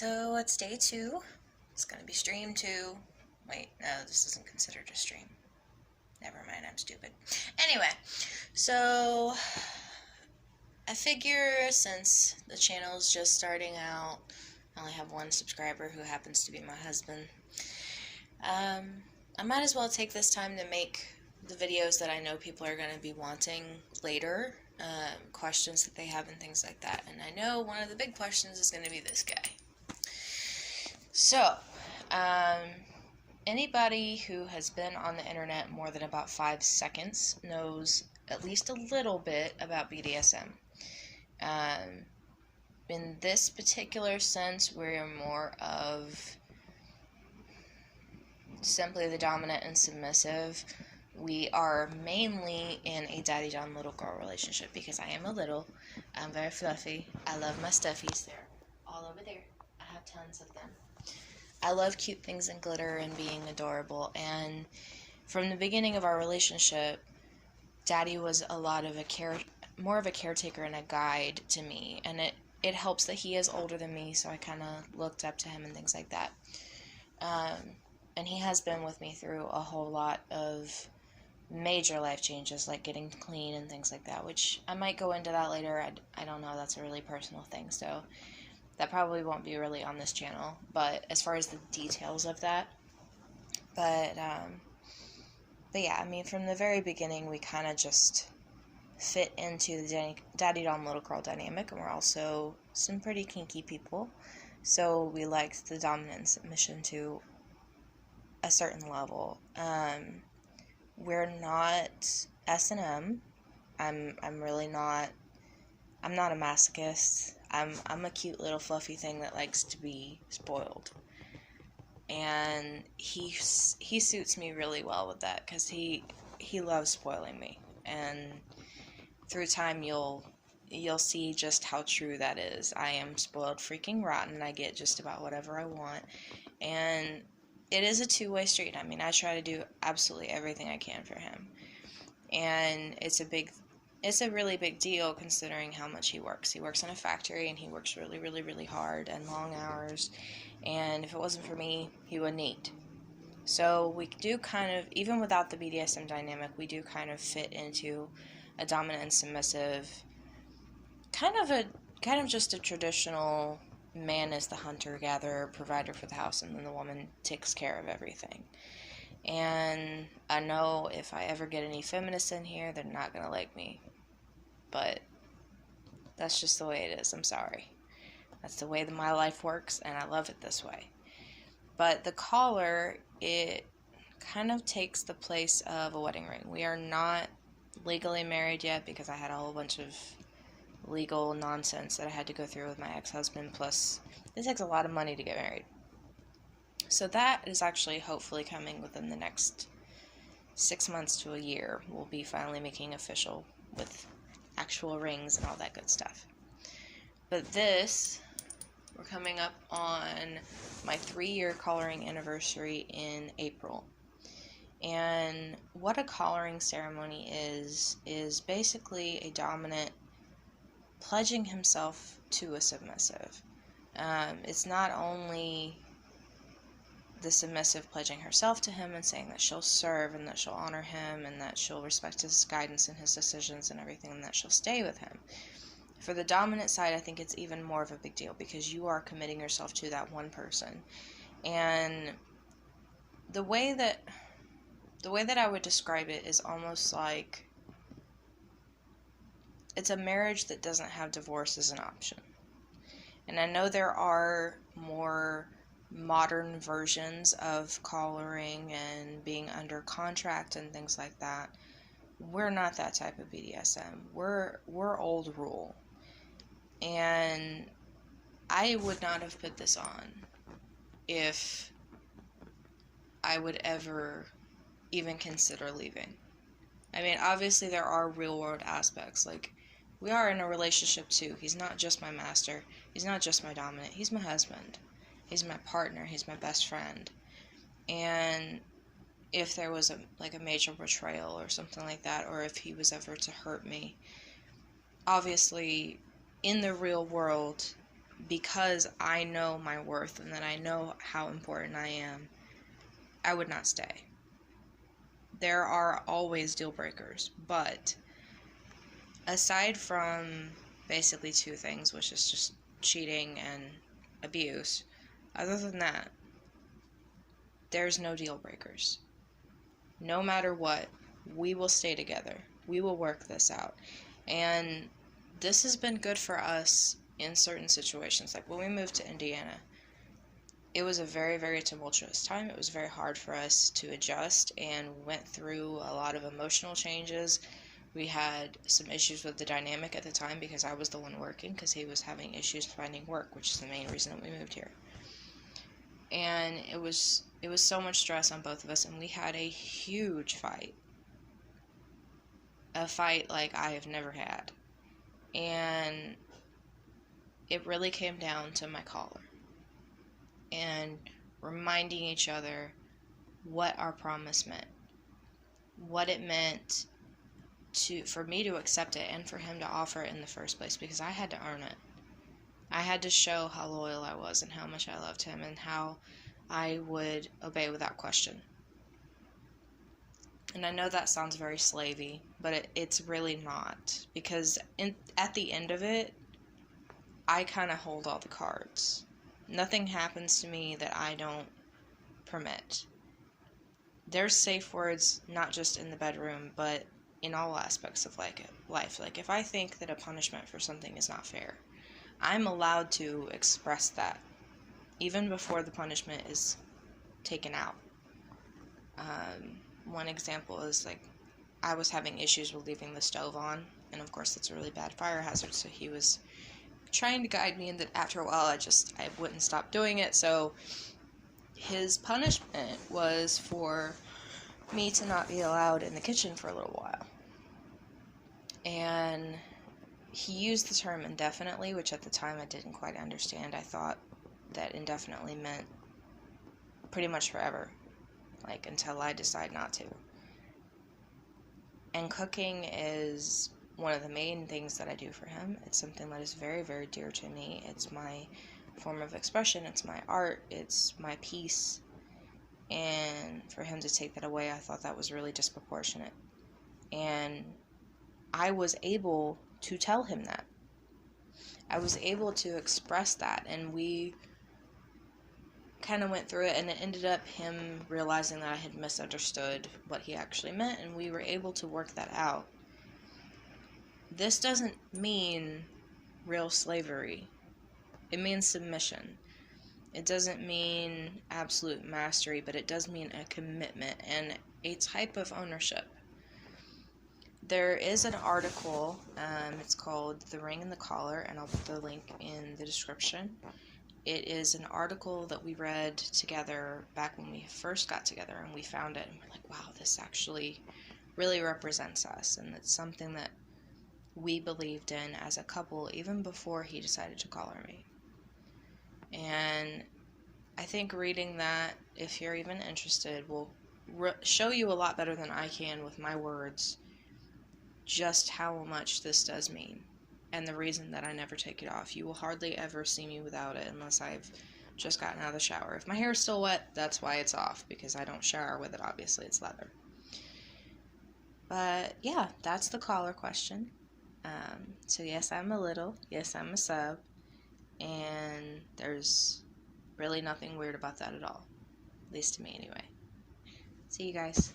So it's day 2. It's going to be stream 2. Wait, no, this isn't considered a stream. Never mind, I'm stupid. Anyway, so I figure since the channel is just starting out, I only have one subscriber who happens to be my husband. I might as well take this time to make the videos that I know people are going to be wanting later, questions that they have and things like that. And I know one of the big questions is going to be this guy. So, anybody who has been on the internet more than about 5 seconds knows at least a little bit about BDSM. In this particular sense, we're more of simply the dominant and submissive. We are mainly in a daddy-dom little girl relationship because I am a little. I'm very fluffy. I love my stuffies. They're all over there. I have tons of them. I love cute things and glitter and being adorable. And from the beginning of our relationship, Daddy was more of a caretaker and a guide to me. And it helps that he is older than me, so I kind of looked up to him and things like that. And he has been with me through a whole lot of major life changes, like getting clean and things like that, which I might go into that later. I don't know. That's a really personal thing, so that probably won't be really on this channel. But as far as the details of that, but yeah, I mean, from the very beginning, we kind of just fit into the daddy-dom little girl dynamic, and we're also some pretty kinky people, so we liked the dominant submission to a certain level. We're not S&M. I'm really not. I'm not a masochist. I'm a cute little fluffy thing that likes to be spoiled. And he suits me really well with that because he loves spoiling me. And through time you'll see just how true that is. I am spoiled freaking rotten. I get just about whatever I want. And it is a two-way street. I mean, I try to do absolutely everything I can for him. And it's a really big deal considering how much he works. He works in a factory and he works really, really, really hard and long hours. And if it wasn't for me, he wouldn't eat. So we do kind of, even without the BDSM dynamic, we do kind of fit into a dominant and submissive, kind of just a traditional man is the hunter-gatherer, provider for the house, and then the woman takes care of everything. And I know if I ever get any feminists in here, they're not going to like me. But that's just the way it is. I'm sorry. That's the way that my life works, and I love it this way. But the collar, it kind of takes the place of a wedding ring. We are not legally married yet because I had a whole bunch of legal nonsense that I had to go through with my ex-husband, plus it takes a lot of money to get married. So that is actually hopefully coming within the next 6 months to a year. We'll be finally making official with actual rings and all that good stuff. But this, we're coming up on my 3-year collaring anniversary in April. And what a collaring ceremony is basically a dominant pledging himself to a submissive. It's not only the submissive pledging herself to him and saying that she'll serve and that she'll honor him and that she'll respect his guidance and his decisions and everything and that she'll stay with him. For the dominant side, I think it's even more of a big deal because you are committing yourself to that one person. And the way that I would describe it is almost like it's a marriage that doesn't have divorce as an option. And I know there are more modern versions of collaring and being under contract and things like that. We're not that type of BDSM. We're old rule. And I would not have put this on if I would ever even consider leaving. I mean, obviously there are real world aspects. Like, we are in a relationship too. He's not just my master. He's not just my dominant. He's my husband. He's my partner. He's my best friend. And if there was a major betrayal or something like that, or if he was ever to hurt me, obviously in the real world, because I know my worth and that I know how important I am, I would not stay. There are always deal breakers, but aside from basically two things, which is just cheating and abuse, other than that, there's no deal breakers. No matter what, we will stay together. We will work this out. And this has been good for us in certain situations. Like when we moved to Indiana, it was a very, very tumultuous time. It was very hard for us to adjust and went through a lot of emotional changes. We had some issues with the dynamic at the time because I was the one working because he was having issues finding work, which is the main reason that we moved here. And it was so much stress on both of us, and we had a huge fight. A fight like I have never had. And it really came down to my collar. And reminding each other what our promise meant. What it meant for me to accept it and for him to offer it in the first place, because I had to earn it. I had to show how loyal I was and how much I loved him and how I would obey without question. And I know that sounds very slavey, but it's really not, because at the end of it, I kind of hold all the cards. Nothing happens to me that I don't permit. There's safe words, not just in the bedroom, but in all aspects of life. Like if I think that a punishment for something is not fair, I'm allowed to express that even before the punishment is taken out. One example is like I was having issues with leaving the stove on, and of course that's a really bad fire hazard, so he was trying to guide me, and that after a while I wouldn't stop doing it. So his punishment was for me to not be allowed in the kitchen for a little while. And he used the term indefinitely, which at the time I didn't quite understand. I thought that indefinitely meant pretty much forever, like until I decide not to. And cooking is one of the main things that I do for him. It's something that is very, very dear to me. It's my form of expression. It's my art. It's my peace. And for him to take that away, I thought that was really disproportionate. And I was able to tell him that. I was able to express that, and we kind of went through it, and it ended up him realizing that I had misunderstood what he actually meant, and we were able to work that out. This doesn't mean real slavery. It means submission. It doesn't mean absolute mastery, but it does mean a commitment and a type of ownership. There is an article, it's called The Ring and the Collar, and I'll put the link in the description. It is an article that we read together back when we first got together, and we found it, and we're like, wow, this actually really represents us, and it's something that we believed in as a couple even before he decided to collar me. And I think reading that, if you're even interested, will show you a lot better than I can with my words just how much this does mean, and the reason that I never take it off. You will hardly ever see me without it unless I've just gotten out of the shower. If my hair is still wet, that's why it's off, because I don't shower with it, obviously. It's leather. But yeah, that's the collar question. So yes, I'm a little. Yes, I'm a sub. And there's really nothing weird about that at all. At least to me, anyway. See you guys.